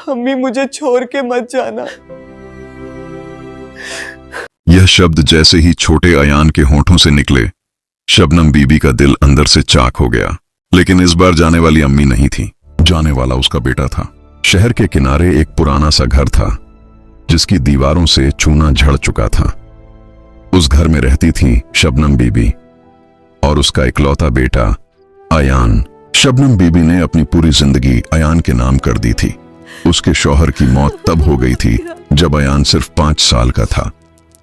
अम्मी मुझे छोड़ के मत जाना। यह शब्द जैसे ही छोटे अयान के होंठों से निकले, शबनम बीबी का दिल अंदर से चाक हो गया। लेकिन इस बार जाने वाली अम्मी नहीं थी, जाने वाला उसका बेटा था। शहर के किनारे एक पुराना सा घर था जिसकी दीवारों से चूना झड़ चुका था। उस घर में रहती थी शबनम बीबी और उसका इकलौता बेटा अयान। शबनम बीबी ने अपनी पूरी जिंदगी अयान के नाम कर दी थी। उसके शौहर की मौत तब हो गई थी जब अयान सिर्फ 5 साल का था।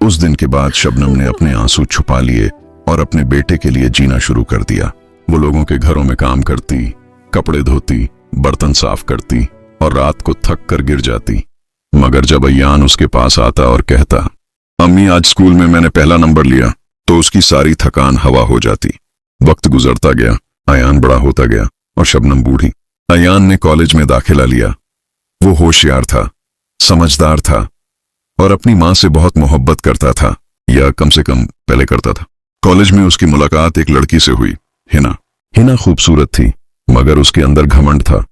उस दिन के बाद शबनम ने अपने आंसू छुपा लिए और अपने बेटे के लिए जीना शुरू कर दिया। वो लोगों के घरों में काम करती, कपड़े धोती, बर्तन साफ करती और रात को थक कर गिर जाती। मगर जब अयान उसके पास आता और कहता, अम्मी आज स्कूल में मैंने पहला नंबर लिया, तो उसकी सारी थकान हवा हो जाती। वक्त गुजरता गया, अयान बड़ा होता गया और शबनम बूढ़ी। अयान ने कॉलेज में दाखिला लिया। वो होशियार था, समझदार था और अपनी मां से बहुत मोहब्बत करता था, या कम से कम पहले करता था। कॉलेज में उसकी मुलाकात एक लड़की से हुई, हिना। हिना खूबसूरत थी मगर उसके अंदर घमंड था।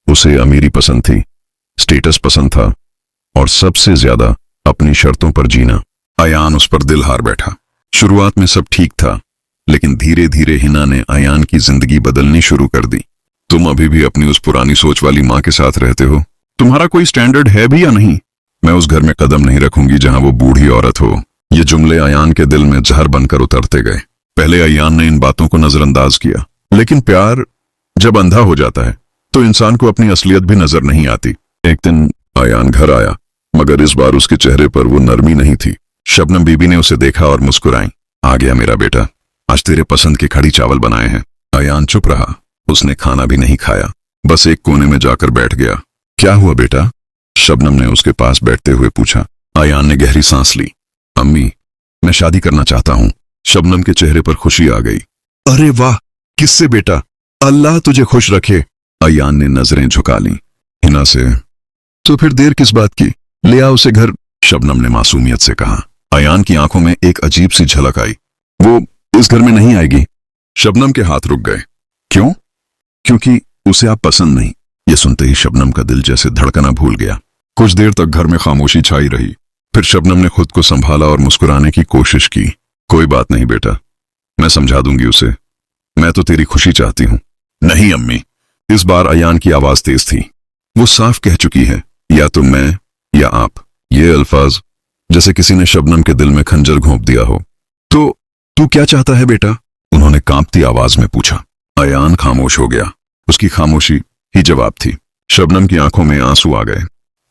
उसे अमीरी पसंद थी, स्टेटस पसंद था और सबसे ज्यादा अपनी शर्तों पर जीना। अयान उस पर दिल हार बैठा। शुरुआत में सब ठीक था, लेकिन धीरे धीरे हिना ने अयान की जिंदगी बदलनी शुरू कर दी। तुम अभी भी अपनी उस पुरानी सोच वाली मां के साथ रहते हो? तुम्हारा कोई स्टैंडर्ड है भी या नहीं? मैं उस घर में कदम नहीं रखूंगी जहां वो बूढ़ी औरत हो। ये जुमले अयान के दिल में जहर बनकर उतरते गए। पहले अयान ने इन बातों को नजरअंदाज किया, लेकिन प्यार जब अंधा हो जाता है तो इंसान को अपनी असलियत भी नजर नहीं आती। एक दिन अयान घर आया, मगर इस बार उसके चेहरे पर वो नरमी नहीं थी। शबनम बीबी ने उसे देखा और मुस्कुराई। आ गया मेरा बेटा, आज तेरे पसंद के कढ़ी चावल बनाए हैं। अयान चुप रहा। उसने खाना भी नहीं खाया, बस एक कोने में जाकर बैठ गया। क्या हुआ बेटा? शबनम ने उसके पास बैठते हुए पूछा। अयान ने गहरी सांस ली। अम्मी, मैं शादी करना चाहता हूं। शबनम के चेहरे पर खुशी आ गई। अरे वाह, किससे बेटा? अल्लाह तुझे खुश रखे। अयान ने नजरें झुका ली। हिना से। तो फिर देर किस बात की? ले आ उसे घर, शबनम ने मासूमियत से कहा। अयान की आंखों में एक अजीब सी झलक आई। वो इस घर में नहीं आएगी। शबनम के हाथ रुक गए। क्यों? क्योंकि उसे आप पसंद नहीं। यह सुनते ही शबनम का दिल जैसे धड़कना भूल गया। कुछ देर तक घर में खामोशी छाई रही। फिर शबनम ने खुद को संभाला और मुस्कुराने की कोशिश की। कोई बात नहीं बेटा, मैं समझा दूंगी उसे। मैं तो तेरी खुशी चाहती हूं। नहीं अम्मी। इस बार अयान की आवाज तेज थी। वो साफ कह चुकी है, या तो मैं या आप। ये अल्फाज जैसे किसी ने शबनम के दिल में खंजर घोंप दिया हो। तो तू क्या चाहता है बेटा? उन्होंने कांपती आवाज में पूछा। अयान खामोश हो गया। उसकी खामोशी ही जवाब थी। शबनम की आंखों में आंसू आ गए।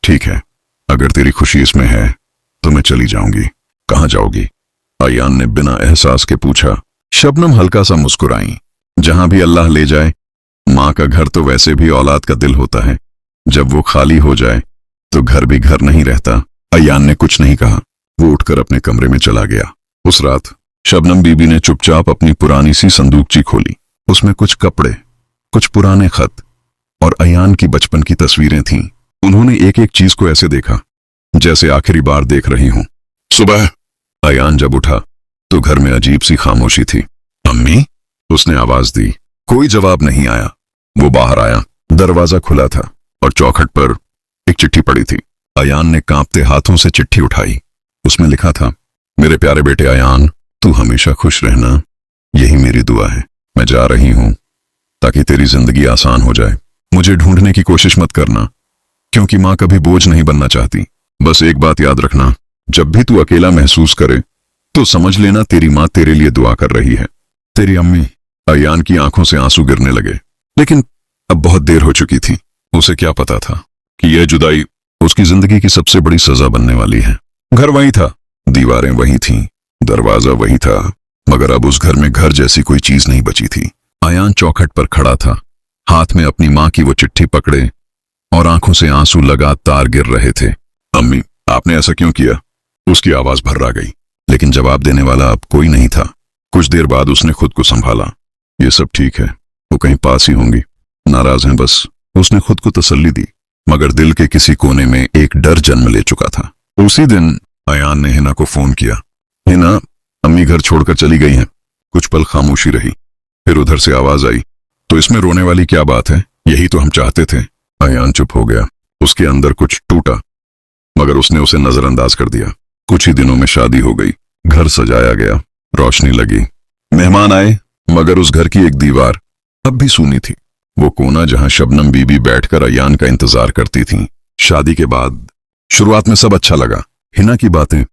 ठीक है, अगर तेरी खुशी इसमें है तो मैं चली जाऊंगी। कहां जाओगी? अयान ने बिना एहसास के पूछा। शबनम हल्का सा मुस्कुराई। जहां भी अल्लाह ले जाए। मां का घर तो वैसे भी औलाद का दिल होता है, जब वो खाली हो जाए तो घर भी घर नहीं रहता। अयान ने कुछ नहीं कहा। वो उठकर अपने कमरे में चला गया। उस रात शबनम बीबी ने चुपचाप अपनी पुरानी सी संदूकची खोली। उसमें कुछ कपड़े, कुछ पुराने खत और अयान की बचपन की तस्वीरें थीं। उन्होंने एक एक चीज को ऐसे देखा जैसे आखिरी बार देख रही हूं। सुबह अयान जब उठा तो घर में अजीब सी खामोशी थी। अम्मी, उसने आवाज दी। कोई जवाब नहीं आया। वो बाहर आया। दरवाजा खुला था और चौखट पर एक चिट्ठी पड़ी थी। अयान ने कांपते हाथों से चिट्ठी उठाई। उसमें लिखा था, मेरे प्यारे बेटे अयान, तू हमेशा खुश रहना, यही मेरी दुआ है। मैं जा रही हूं ताकि तेरी जिंदगी आसान हो जाए। मुझे ढूंढने की कोशिश मत करना, क्योंकि मां कभी बोझ नहीं बनना चाहती। बस एक बात याद रखना, जब भी तू अकेला महसूस करे तो समझ लेना तेरी मां तेरे लिए दुआ कर रही है। तेरी अम्मी। अयान की आंखों से आंसू गिरने लगे, लेकिन अब बहुत देर हो चुकी थी। उसे क्या पता था कि यह जुदाई उसकी जिंदगी की सबसे बड़ी सजा बनने वाली है। घर वही था, दीवारें वही थीं, दरवाजा वही था, मगर अब उस घर में घर जैसी कोई चीज नहीं बची थी। अयान चौखट पर खड़ा था, हाथ में अपनी मां की वो चिट्ठी पकड़े और आंखों से आंसू लगातार गिर रहे थे। अम्मी, आपने ऐसा क्यों किया? उसकी आवाज भर्रा गई, लेकिन जवाब देने वाला अब कोई नहीं था। कुछ देर बाद उसने खुद को संभाला। ये सब ठीक है, वो कहीं पास ही होंगी, नाराज हैं बस। उसने खुद को तसल्ली दी, मगर दिल के किसी कोने में एक डर जन्म ले चुका था। उसी दिन अयान ने हिना को फोन किया। हिना, अम्मी घर छोड़कर चली गई हैं। कुछ पल खामोशी रही, फिर उधर से आवाज आई, तो इसमें रोने वाली क्या बात है? यही तो हम चाहते थे। अयान चुप हो गया। उसके अंदर कुछ टूटा, मगर उसने उसे नजरअंदाज कर दिया। कुछ ही दिनों में शादी हो गई, घर सजाया गया, रोशनी लगी, मेहमान आए, मगर उस घर की एक दीवार अब भी सूनी थी। वो कोना जहां शबनम बीबी बैठकर अयान का इंतजार करती थी। शादी के बाद शुरुआत में सब अच्छा लगा, हिना की बातें,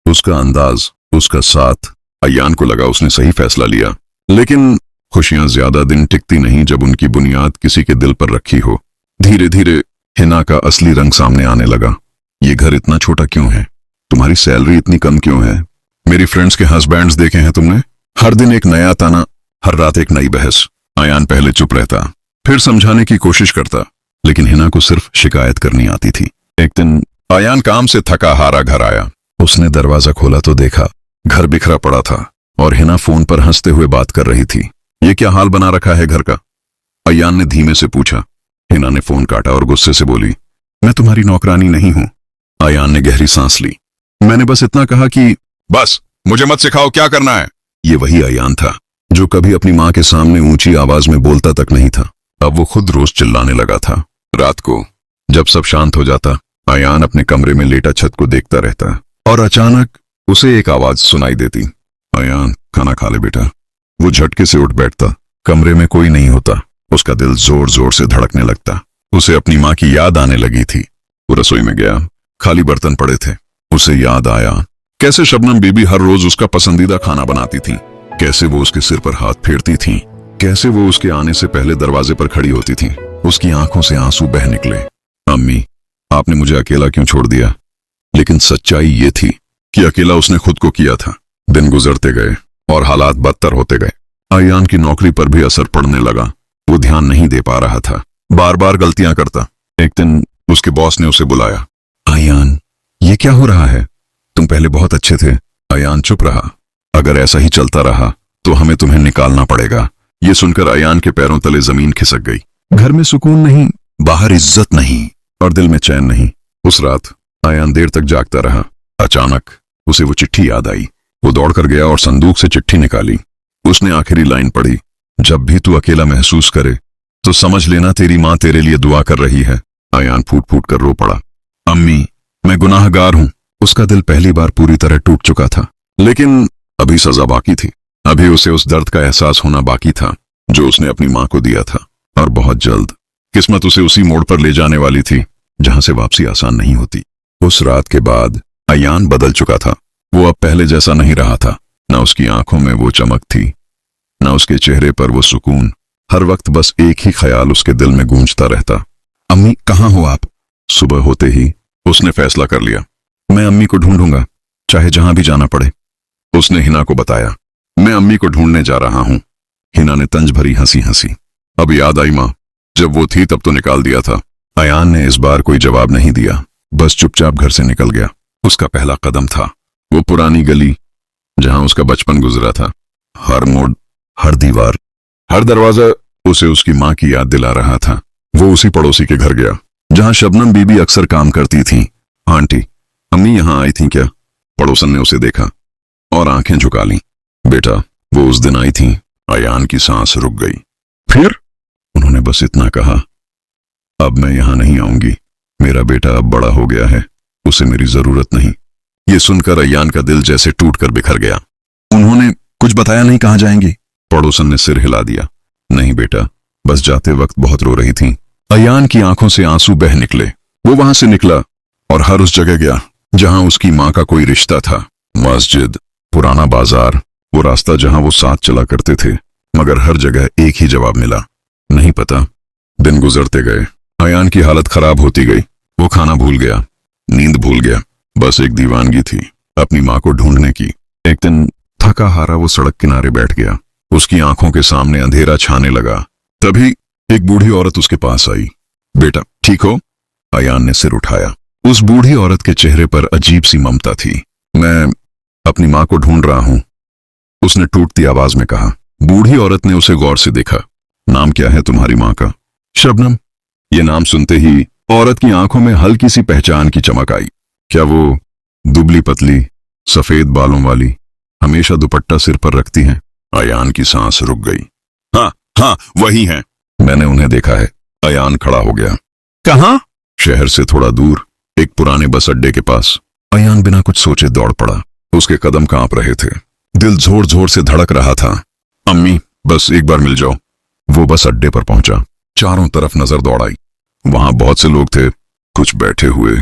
उसका अंदाज, उसका साथ। अयान को लगा उसने सही फैसला लिया, लेकिन खुशियां ज्यादा दिन टिकती नहीं जब उनकी बुनियाद किसी के दिल पर रखी हो। धीरे धीरे हिना का असली रंग सामने आने लगा। ये घर इतना छोटा क्यों है? तुम्हारी सैलरी इतनी कम क्यों है? मेरी फ्रेंड्स के हस्बैंड्स देखे हैं तुमने? हर दिन एक नया ताना, हर रात एक नई बहस। अयान पहले चुप रहता, फिर समझाने की कोशिश करता, लेकिन हिना को सिर्फ शिकायत करनी आती थी। एक दिन अयान काम से थका हारा घर आया। उसने दरवाजा खोला तो देखा घर बिखरा पड़ा था और हिना फोन पर हंसते हुए बात कर रही थी। ये क्या हाल बना रखा है घर का? अयान ने धीमे से पूछा। हिना ने फोन काटा और गुस्से से बोली, मैं तुम्हारी नौकरानी नहीं हूं। अयान ने गहरी सांस ली। मैंने बस इतना कहा कि बस मुझे मत सिखाओ क्या करना है। ये वही अयान था जो कभी अपनी मां के सामने ऊंची आवाज में बोलता तक नहीं था। अब वो खुद रोज चिल्लाने लगा था। रात को जब सब शांत हो जाता, अयान अपने कमरे में लेटा छत को देखता रहता और अचानक उसे एक आवाज सुनाई देती, अयान खाना खा ले बेटा। वो झटके से उठ बैठता। कमरे में कोई नहीं होता। उसका दिल जोर जोर से धड़कने लगता। उसे अपनी मां की याद आने लगी थी। वो रसोई में गया, खाली बर्तन पड़े थे। उसे याद आया कैसे शबनम बीबी हर रोज उसका पसंदीदा खाना बनाती थी, कैसे वो उसके सिर पर हाथ फेरती थी, कैसे वो उसके आने से पहले दरवाजे पर खड़ी होती थी। उसकी आंखों से आंसू बह निकले। अम्मी, आपने मुझे अकेला क्यों छोड़ दिया? लेकिन सच्चाई ये थी कि अकेला उसने खुद को किया था। दिन गुजरते गए और हालात बदतर होते गए। अयान की नौकरी पर भी असर पड़ने लगा। वो ध्यान नहीं दे पा रहा था, बार बार गलतियां करता। एक दिन उसके बॉस ने उसे बुलाया। अयान, ये क्या हो रहा है? तुम पहले बहुत अच्छे थे। अयान चुप रहा। अगर ऐसा ही चलता रहा तो हमें तुम्हें निकालना पड़ेगा। ये सुनकर अयान के पैरों तले जमीन खिसक गई। घर में सुकून नहीं, बाहर इज्जत नहीं और दिल में चैन नहीं। उस रात अयान देर तक जागता रहा। अचानक उसे वो चिट्ठी याद आई। वो दौड़कर गया और संदूक से चिट्ठी निकाली। उसने आखिरी लाइन पढ़ी, जब भी तू अकेला महसूस करे तो समझ लेना तेरी मां तेरे लिए दुआ कर रही है। अयान फूट फूट कर रो पड़ा। अम्मी, मैं गुनाहगार हूं। उसका दिल पहली बार पूरी तरह टूट चुका था, लेकिन अभी सजा बाकी थी। अभी उसे उस दर्द का एहसास होना बाकी था जो उसने अपनी मां को दिया था। और बहुत जल्द किस्मत उसे उसी मोड़ पर ले जाने वाली थी जहां से वापसी आसान नहीं होती। उस रात के बाद अयान बदल चुका था। वो अब पहले जैसा नहीं रहा था। न उसकी आंखों में वो चमक थी, न उसके चेहरे पर वो सुकून। हर वक्त बस एक ही ख्याल उसके दिल में गूंजता रहता, अम्मी कहाँ हो आप? सुबह होते ही उसने फैसला कर लिया, मैं अम्मी को ढूंढूंगा, चाहे जहां भी जाना पड़े। उसने हिना को बताया, मैं अम्मी को ढूंढने जा रहा हूं। हिना ने तंज भरी हंसी हंसी। अब याद आई मां, जब वो थी तब तो निकाल दिया था। अयान ने इस बार कोई जवाब नहीं दिया, बस चुपचाप घर से निकल गया। उसका पहला कदम था वो पुरानी गली जहां उसका बचपन गुजरा था। हर मोड़, हर दीवार, हर दरवाजा उसे उसकी मां की याद दिला रहा था। वो उसी पड़ोसी के घर गया जहां शबनम बीबी अक्सर काम करती थी। आंटी, अम्मी यहां आई थी क्या? पड़ोसन ने उसे देखा और आंखें झुका लीं। बेटा, वो उस दिन आई थी। अयान की सांस रुक गई। फिर उन्होंने बस इतना कहा, अब मैं यहां नहीं आऊंगी। मेरा बेटा अब बड़ा हो गया है, उसे मेरी जरूरत नहीं। ये सुनकर अयान का दिल जैसे टूटकर बिखर गया। उन्होंने कुछ बताया नहीं कहां जाएंगी? पड़ोसन ने सिर हिला दिया। नहीं बेटा, बस जाते वक्त बहुत रो रही थी। अयान की आंखों से आंसू बह निकले। वो वहां से निकला और हर उस जगह गया जहां उसकी मां का कोई रिश्ता था। मस्जिद, पुराना बाजार, वो रास्ता जहां वो साथ चला करते थे, मगर हर जगह एक ही जवाब मिला, नहीं पता। दिन गुजरते गए। अयान की हालत खराब होती गई। वो खाना भूल गया, नींद भूल गया, बस एक दीवानगी थी अपनी मां को ढूंढने की। एक दिन थका हारा वो सड़क किनारे बैठ गया। उसकी आंखों के सामने अंधेरा छाने लगा। तभी एक बूढ़ी औरत उसके पास आई। बेटा, ठीक हो? अयान ने सिर उठाया। उस बूढ़ी औरत के चेहरे पर अजीब सी ममता थी। मैं अपनी मां को ढूंढ रहा हूं, उसने टूटती आवाज में कहा। बूढ़ी औरत ने उसे गौर से देखा। नाम क्या है तुम्हारी मां का? शबनम। ये नाम सुनते ही औरत की आंखों में हल्की सी पहचान की चमक आई। क्या वो दुबली पतली, सफेद बालों वाली, हमेशा दुपट्टा सिर पर रखती हैं? अयान की सांस रुक गई। हाँ हाँ, वही हैं। मैंने उन्हें देखा है। अयान खड़ा हो गया। कहाँ? शहर से थोड़ा दूर एक पुराने बस अड्डे के पास अयान बिना कुछ सोचे दौड़ पड़ा। उसके कदम कांप रहे थे, दिल जोर जोर से धड़क रहा था। अम्मी, बस एक बार मिल जाओ। वो बस अड्डे पर पहुंचा, चारों तरफ नजर दौड़ाई। वहां बहुत से लोग थे, कुछ बैठे हुए,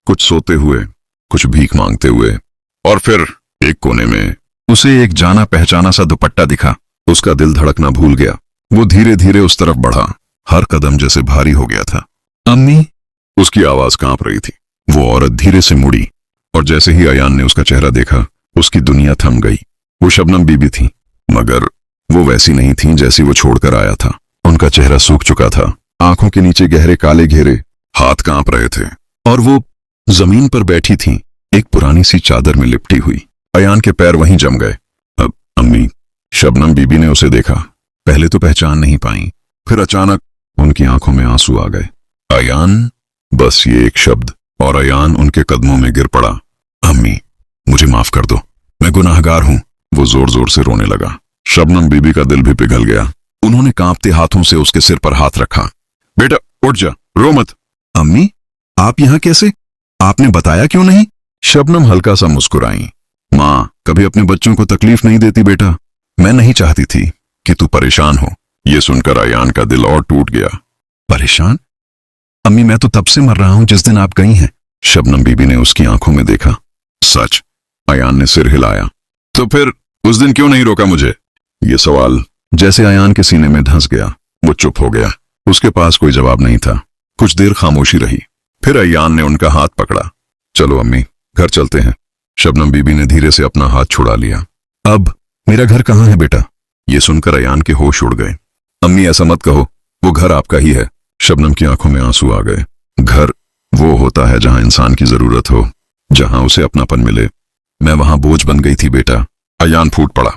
कुछ सोते हुए, कुछ भीख मांगते हुए। और फिर एक कोने में उसे एक जाना पहचाना सा दुपट्टा दिखा। उसका दिल धड़कना भूल गया। वो धीरे धीरे उस तरफ बढ़ा, हर कदम जैसे भारी हो गया था। अम्मी, उसकी आवाज कांप रही थी। वो औरत धीरे से मुड़ी और जैसे ही अयान ने उसका चेहरा देखा, उसकी दुनिया थम गई। वो शबनम बीबी थी, मगर वो वैसी नहीं थी जैसी वो छोड़कर आया था। उनका चेहरा सूख चुका था, आंखों के नीचे गहरे काले घेरे, हाथ कांप रहे थे और वो जमीन पर बैठी थी, एक पुरानी सी चादर में लिपटी हुई। अयान के पैर वहीं जम गए। अब अम्मी, शबनम बीबी ने उसे देखा। पहले तो पहचान नहीं पाई, फिर अचानक उनकी आंखों में आंसू आ गए। अयान, बस ये एक शब्द और अयान उनके कदमों में गिर पड़ा। अम्मी, मुझे माफ कर दो, मैं गुनाहगार हूं। वो जोर जोर से रोने लगा। शबनम बीबी का दिल भी पिघल गया। उन्होंने कांपते हाथों से उसके सिर पर हाथ रखा। बेटा उठ जा, रो मत। अम्मी, आप यहां कैसे? आपने बताया क्यों नहीं? शबनम हल्का सा मुस्कुराई। माँ कभी अपने बच्चों को तकलीफ नहीं देती बेटा। मैं नहीं चाहती थी कि तू परेशान हो। यह सुनकर अयान का दिल और टूट गया। परेशान? अम्मी, मैं तो तब से मर रहा हूं जिस दिन आप गई हैं। शबनम बीबी ने उसकी आंखों में देखा। सच? अयान ने सिर हिलाया। तो फिर उस दिन क्यों नहीं रोका मुझे? यह सवाल जैसे अयान के सीने में धंस गया। वो चुप हो गया। उसके पास कोई जवाब नहीं था। कुछ देर खामोशी रही, फिर अयान ने उनका हाथ पकड़ा। चलो अम्मी, घर चलते हैं। शबनम बीबी ने धीरे से अपना हाथ छुड़ा लिया। अब मेरा घर कहाँ है बेटा? यह सुनकर अयान के होश उड़ गए। अम्मी, ऐसा मत कहो, वो घर आपका ही है। शबनम की आंखों में आंसू आ गए। घर वो होता है जहां इंसान की जरूरत हो, जहां उसे अपनापन मिले। मैं वहां बोझ बन गई थी बेटा। अयान फूट पड़ा।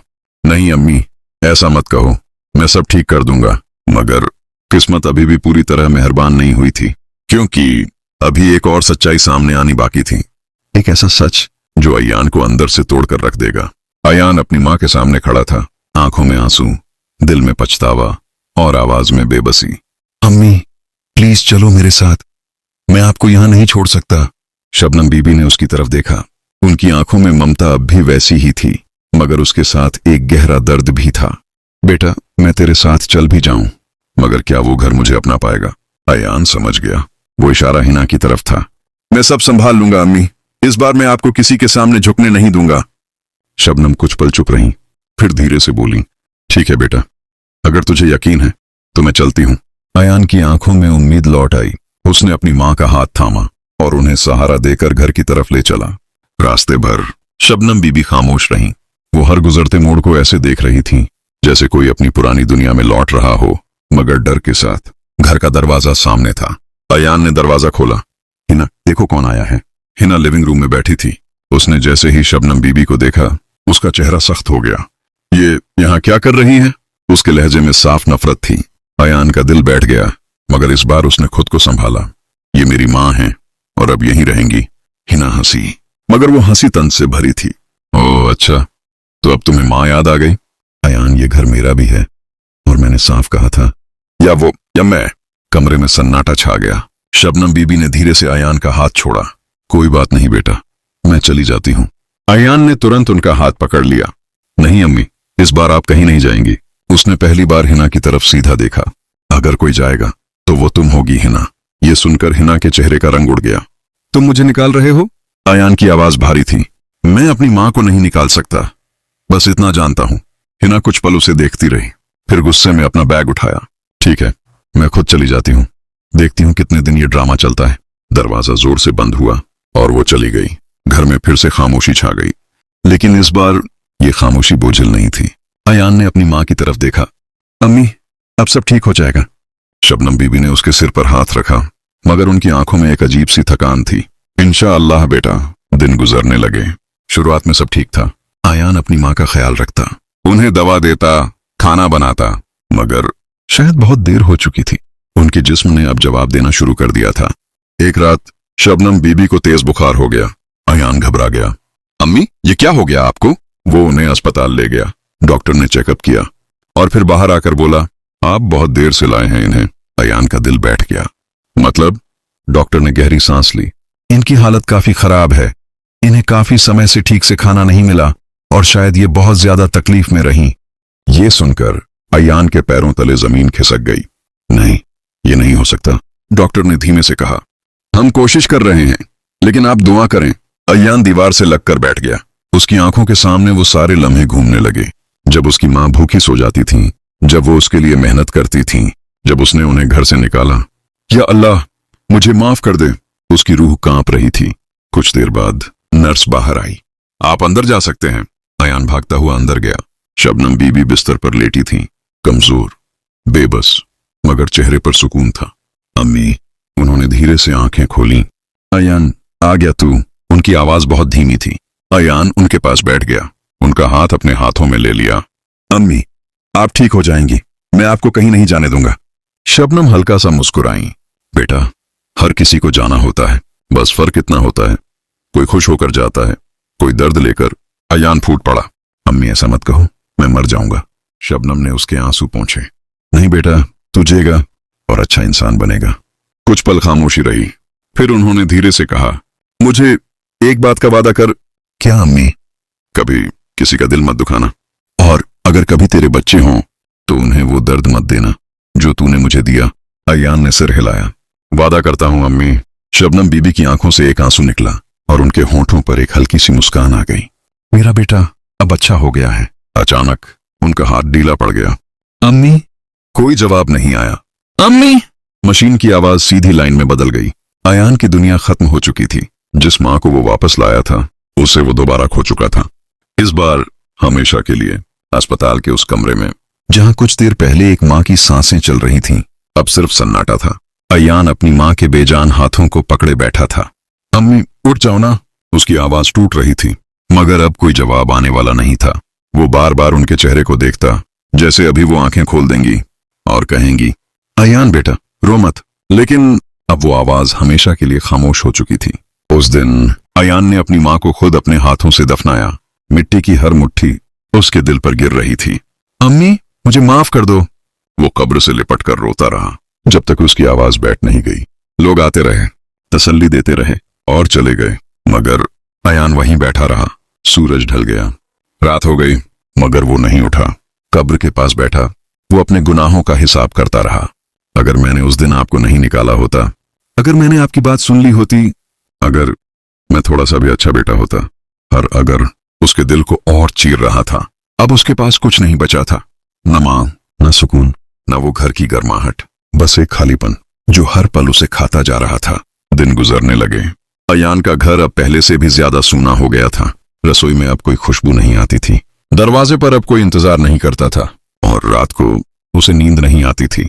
नहीं अम्मी, ऐसा मत कहो, मैं सब ठीक कर दूंगा। मगर किस्मत अभी भी पूरी तरह मेहरबान नहीं हुई थी, क्योंकि अभी एक और सच्चाई सामने आनी बाकी थी। एक ऐसा सच जो अयान को अंदर से तोड़कर रख देगा। अयान अपनी मां के सामने खड़ा था, आंखों में आंसू, दिल में पछतावा और आवाज में बेबसी। अम्मी, प्लीज चलो मेरे साथ, मैं आपको यहां नहीं छोड़ सकता। शबनम बीबी ने उसकी तरफ देखा। उनकी आंखों में ममता अब भी वैसी ही थी, मगर उसके साथ एक गहरा दर्द भी था। बेटा, मैं तेरे साथ चल भी जाऊं, मगर क्या वो घर मुझे अपना पाएगा? अयान समझ गया। वो इशारा हिना की तरफ था। मैं सब संभाल लूंगा अम्मी, इस बार मैं आपको किसी के सामने झुकने नहीं दूंगा। शबनम कुछ पल चुप रही, फिर धीरे से बोली, ठीक है बेटा, अगर तुझे यकीन है तो मैं चलती हूं। अयान की आंखों में उम्मीद लौट आई। उसने अपनी मां का हाथ थामा और उन्हें सहारा देकर घर की तरफ ले चला। रास्ते भर शबनम बीबी खामोश रहीं। वो हर गुजरते मोड़ को ऐसे देख रही थी जैसे कोई अपनी पुरानी दुनिया में लौट रहा हो, मगर डर के साथ। घर का दरवाजा सामने था। अयान ने दरवाजा खोला। हिना, देखो कौन आया है। हिना लिविंग रूम में बैठी थी। उसने जैसे ही शबनम बीबी को देखा, उसका चेहरा सख्त हो गया। ये यहाँ क्या कर रही है? उसके लहजे में साफ नफरत थी। अयान का दिल बैठ गया, मगर इस बार उसने खुद को संभाला। ये मेरी माँ है और अब यहीं रहेंगी। हिना हंसी, मगर वो हंसी तंज से भरी थी। ओह अच्छा, तो अब तुम्हें माँ याद आ गई? अयान, ये घर मेरा भी है और मैंने साफ कहा था। या वो या मैं? कमरे में सन्नाटा छा गया। शबनम बीबी ने धीरे से अयान का हाथ छोड़ा। कोई बात नहीं बेटा, मैं चली जाती हूँ। अयान ने तुरंत उनका हाथ पकड़ लिया। नहीं अम्मी, इस बार आप कहीं नहीं जाएंगी। उसने पहली बार हिना की तरफ सीधा देखा। अगर कोई जाएगा तो वो तुम होगी हिना। ये सुनकर हिना के चेहरे का रंग उड़ गया। तुम मुझे निकाल रहे हो? अयान की आवाज भारी थी। मैं अपनी मां को नहीं निकाल सकता, बस इतना जानता हूं। हिना कुछ पल उसे देखती रही, फिर गुस्से में अपना बैग उठाया। ठीक है, मैं खुद चली जाती हूँ, देखती हूँ कितने दिन ये ड्रामा चलता है। दरवाजा जोर से बंद हुआ और वो चली गई। घर में फिर से खामोशी छा गई, लेकिन इस बार ये खामोशी बोझिल नहीं थी। अयान ने अपनी मां की तरफ देखा। अम्मी, अब सब ठीक हो जाएगा। शबनम बीबी ने उसके सिर पर हाथ रखा, मगर उनकी आंखों में एक अजीब सी थकान थी। इंशाअल्लाह बेटा। दिन गुजरने लगे। शुरुआत में सब ठीक था। अयान अपनी मां का ख्याल रखता, उन्हें दवा देता, खाना बनाता, मगर शायद बहुत देर हो चुकी थी। उनके जिस्म ने अब जवाब देना शुरू कर दिया था। एक रात शबनम बीबी को तेज बुखार हो गया। अयान घबरा गया। अम्मी, ये क्या हो गया आपको? वो उन्हें अस्पताल ले गया। डॉक्टर ने चेकअप किया और फिर बाहर आकर बोला, आप बहुत देर से लाए हैं इन्हें। अयान का दिल बैठ गया। मतलब? डॉक्टर ने गहरी सांस ली। इनकी हालत काफी खराब है। इन्हें काफी समय से ठीक से खाना नहीं मिला और शायद ये बहुत ज्यादा तकलीफ में रहीं। ये सुनकर अयान के पैरों तले जमीन खिसक गई। नहीं, ये नहीं हो सकता, डॉक्टर ने धीमे से कहा। हम कोशिश कर रहे हैं, लेकिन आप दुआ करें। अयान दीवार से लगकर बैठ गया। उसकी आंखों के सामने वो सारे लम्हे घूमने लगे, जब उसकी माँ भूखी सो जाती थी, जब वो उसके लिए मेहनत करती थी, जब उसने उन्हें घर से निकाला। या अल्लाह, मुझे माफ कर दे। उसकी रूह कांप रही थी। कुछ देर बाद नर्स बाहर आई। आप अंदर जा सकते हैं। अयान भागता हुआ अंदर गया। शबनम बीबी बिस्तर पर लेटी थी, कमजोर, बेबस, मगर चेहरे पर सुकून था। अम्मी, उन्होंने धीरे से आंखें खोली। अयान, आ गया तू? उनकी आवाज बहुत धीमी थी। अयान उनके पास बैठ गया, उनका हाथ अपने हाथों में ले लिया। अम्मी, आप ठीक हो जाएंगी, मैं आपको कहीं नहीं जाने दूंगा। शबनम हल्का सा मुस्कुराई। बेटा, हर किसी को जाना होता है, बस फर्क इतना होता है, कोई खुश होकर जाता है, कोई दर्द लेकर। अयान फूट पड़ा। अम्मी, ऐसा मत कहो, मैं मर जाऊंगा। शबनम ने उसके आंसू पोंछे। नहीं बेटा, तू जिएगा और अच्छा इंसान बनेगा। कुछ पल खामोशी रही, फिर उन्होंने धीरे से कहा, मुझे एक बात का वादा कर। क्या अम्मी? कभी किसी का दिल मत दुखाना, और अगर कभी तेरे बच्चे हों तो उन्हें वो दर्द मत देना जो तूने मुझे दिया। अयान ने सिर हिलाया। वादा करता हूं अम्मी। शबनम बीबी की आंखों से एक आंसू निकला और उनके होंठों पर एक हल्की सी मुस्कान आ गई। मेरा बेटा अब अच्छा हो गया है। अचानक उनका हाथ ढीला पड़ गया। अम्मी? कोई जवाब नहीं आया। अम्मी? मशीन की आवाज सीधी लाइन में बदल गई। अयान की दुनिया खत्म हो चुकी थी। जिस मां को वो वापस लाया था, उसे वो दोबारा खो चुका था। इस बार हमेशा के लिए। अस्पताल के उस कमरे में, जहां कुछ देर पहले एक मां की सांसें चल रही थीं, अब सिर्फ सन्नाटा था। अयान अपनी मां के बेजान हाथों को पकड़े बैठा था। अम्मी, उठ जाओ ना। उसकी आवाज टूट रही थी, मगर अब कोई जवाब आने वाला नहीं था। वो बार बार उनके चेहरे को देखता, जैसे अभी वो आंखें खोल देंगी और कहेंगी, अयान बेटा, रो मत। लेकिन अब वो आवाज हमेशा के लिए खामोश हो चुकी थी। उस दिन अयान ने अपनी मां को खुद अपने हाथों से दफनाया। मिट्टी की हर मुट्ठी उसके दिल पर गिर रही थी। अम्मी, मुझे माफ कर दो। वो कब्र से लिपट कर रोता रहा, जब तक उसकी आवाज बैठ नहीं गई। लोग आते रहे, तसल्ली देते रहे और चले गए, मगर अयान वहीं बैठा रहा। सूरज ढल गया, रात हो गई, मगर वो नहीं उठा। कब्र के पास बैठा वो अपने गुनाहों का हिसाब करता रहा। अगर मैंने उस दिन आपको नहीं निकाला होता, अगर मैंने आपकी बात सुन ली होती, अगर मैं थोड़ा सा भी अच्छा बेटा होता। हर अगर उसके दिल को और चीर रहा था। अब उसके पास कुछ नहीं बचा था, न मां, न सुकून, न वो घर की गर्माहट, बस एक खालीपन जो हर पल उसे खाता जा रहा था। दिन गुजरने लगे। अयान का घर अब पहले से भी ज्यादा सूना हो गया था। रसोई में अब कोई खुशबू नहीं आती थी, दरवाजे पर अब कोई इंतजार नहीं करता था, और रात को उसे नींद नहीं आती थी।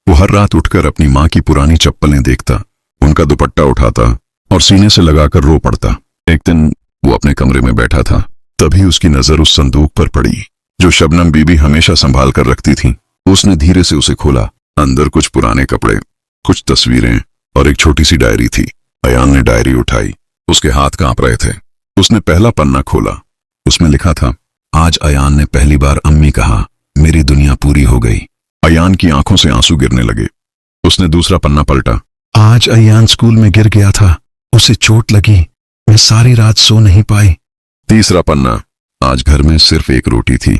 वो हर रात उठकर अपनी मां की पुरानी चप्पलें देखता, उनका दुपट्टा उठाता और सीने से लगाकर रो पड़ता। एक दिन वो अपने कमरे में बैठा था, तभी उसकी नजर उस संदूक पर पड़ी जो शबनम बीबी हमेशा संभाल कर रखती थी। उसने धीरे से उसे खोला। अंदर कुछ पुराने कपड़े, कुछ तस्वीरें और एक छोटी सी डायरी थी। अयान ने डायरी उठाई। उसके हाथ कांप रहे थे। उसने पहला पन्ना खोला। उसमें लिखा था, आज अयान ने पहली बार अम्मी कहा, मेरी दुनिया पूरी हो गई। अयान की आंखों से आंसू गिरने लगे। उसने दूसरा पन्ना पलटा। आज अयान स्कूल में गिर गया था, उसे चोट लगी, मैं सारी रात सो नहीं पाई। तीसरा पन्ना, आज घर में सिर्फ एक रोटी थी,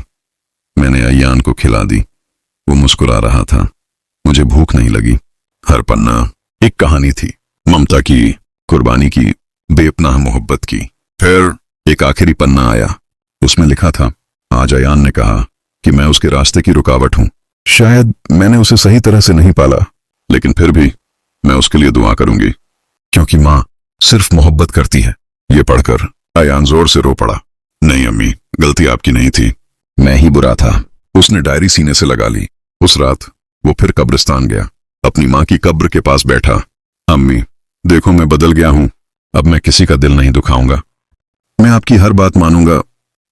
मैंने अयान को खिला दी, वो मुस्कुरा रहा था, मुझे भूख नहीं लगी। हर पन्ना एक कहानी थी, ममता की, कुर्बानी की, बेपनाह मोहब्बत की। फिर एक आखिरी पन्ना आया। उसमें लिखा था, आज अयान ने कहा कि मैं उसके रास्ते की रुकावट हूं। शायद मैंने उसे सही तरह से नहीं पाला, लेकिन फिर भी मैं उसके लिए दुआ करूंगी, क्योंकि मां सिर्फ मोहब्बत करती है। ये पढ़कर अयान जोर से रो पड़ा। नहीं अम्मी, गलती आपकी नहीं थी, मैं ही बुरा था। उसने डायरी सीने से लगा ली। उस रात वो फिर कब्रिस्तान गया, अपनी मां की कब्र के पास बैठा। अम्मी, देखो मैं बदल गया हूं, अब मैं किसी का दिल नहीं दुखाऊंगा, मैं आपकी हर बात मानूंगा,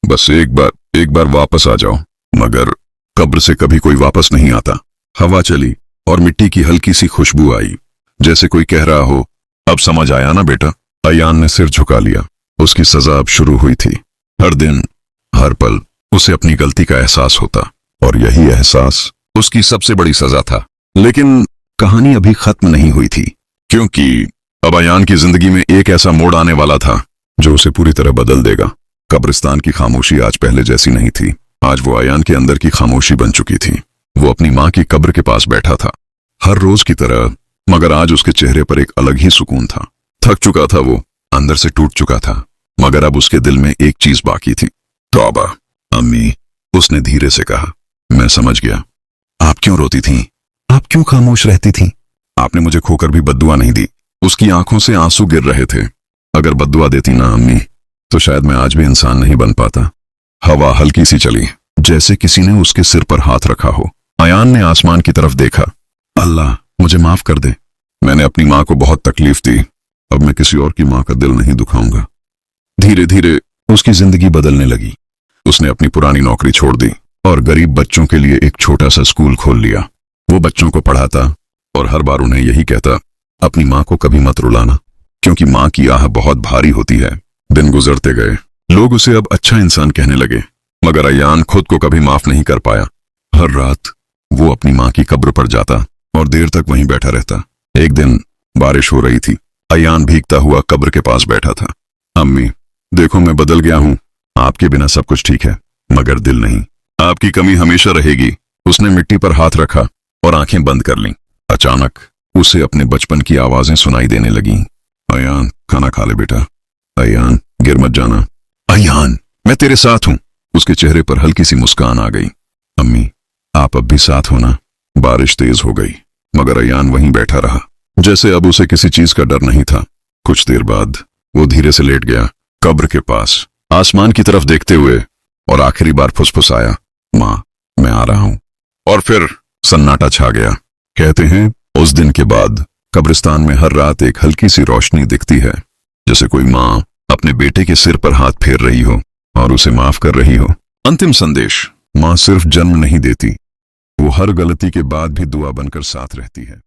बस एक बार वापस आ जाओ। मगर कब्र से कभी कोई वापस नहीं आता। हवा चली और मिट्टी की हल्की सी खुशबू आई, जैसे कोई कह रहा हो, अब समझ आया ना बेटा। अयान ने सिर झुका लिया। उसकी सजा अब शुरू हुई थी। हर दिन, हर पल उसे अपनी गलती का एहसास होता, और यही एहसास उसकी सबसे बड़ी सजा था। लेकिन कहानी अभी खत्म नहीं हुई थी, क्योंकि अब अयान की जिंदगी में एक ऐसा मोड़ आने वाला था जो उसे पूरी तरह बदल देगा। कब्रिस्तान की खामोशी आज पहले जैसी नहीं थी। आज वो अयान के अंदर की खामोशी बन चुकी थी। वो अपनी माँ की कब्र के पास बैठा था, हर रोज की तरह, मगर आज उसके चेहरे पर एक अलग ही सुकून था। थक चुका था वो, अंदर से टूट चुका था, मगर अब उसके दिल में एक चीज बाकी थी। तौबा, अम्मी, उसने धीरे से कहा। मैं समझ गया। आप क्यों रोती थीं? आप क्यों खामोश रहती थीं? आपने मुझे खोकर भी बद्दुआ नहीं दी। उसकी आंखों से आंसू गिर रहे थे। अगर बद्दुआ देती ना अम्मी, तो शायद मैं आज भी इंसान नहीं बन पाता। हवा हल्की सी चली, जैसे किसी ने उसके सिर पर हाथ रखा हो। अयान ने आसमान की तरफ देखा। अल्लाह, मुझे माफ कर दे। मैंने अपनी माँ को बहुत तकलीफ दी। अब मैं किसी और की माँ का दिल नहीं दुखाऊंगा। धीरे धीरे उसकी जिंदगी बदलने लगी। उसने अपनी पुरानी नौकरी छोड़ दी और गरीब बच्चों के लिए एक छोटा सा स्कूल खोल लिया। वो बच्चों को पढ़ाता और हर बार उन्हें यही कहता, अपनी माँ को कभी मत रुलाना, क्योंकि माँ की आह बहुत भारी होती है। दिन गुजरते गए, लोग उसे अब अच्छा इंसान कहने लगे, मगर अयान खुद को कभी माफ नहीं कर पाया। हर रात वो अपनी माँ की कब्र पर जाता और देर तक वहीं बैठा रहता। एक दिन बारिश हो रही थी। अयान भीगता हुआ कब्र के पास बैठा था। अम्मी, देखो मैं बदल गया हूँ। आपके बिना सब कुछ ठीक है, मगर दिल नहीं। आपकी कमी हमेशा रहेगी। उसने मिट्टी पर हाथ रखा और आंखें बंद कर लीं। अचानक उसे अपने बचपन की आवाजें सुनाई देने लगीं। अयान, खाना खा ले बेटा। अयान, गिर मत जाना। अयान, मैं तेरे साथ हूं। उसके चेहरे पर हल्की सी मुस्कान आ गई। अम्मी, आप अब भी साथ हो ना? बारिश तेज हो गई, मगर अयान वहीं बैठा रहा, जैसे अब उसे किसी चीज का डर नहीं था। कुछ देर बाद वो धीरे से लेट गया, कब्र के पास, आसमान की तरफ देखते हुए, और आखिरी बार फुसफुसाया, माँ, मैं आ रहा हूं। और फिर सन्नाटा छा गया। कहते हैं उस दिन के बाद कब्रिस्तान में हर रात एक हल्की सी रोशनी दिखती है, जैसे कोई माँ अपने बेटे के सिर पर हाथ फेर रही हो और उसे माफ कर रही हो। अंतिम संदेश, माँ सिर्फ जन्म नहीं देती, वो हर गलती के बाद भी दुआ बनकर साथ रहती है।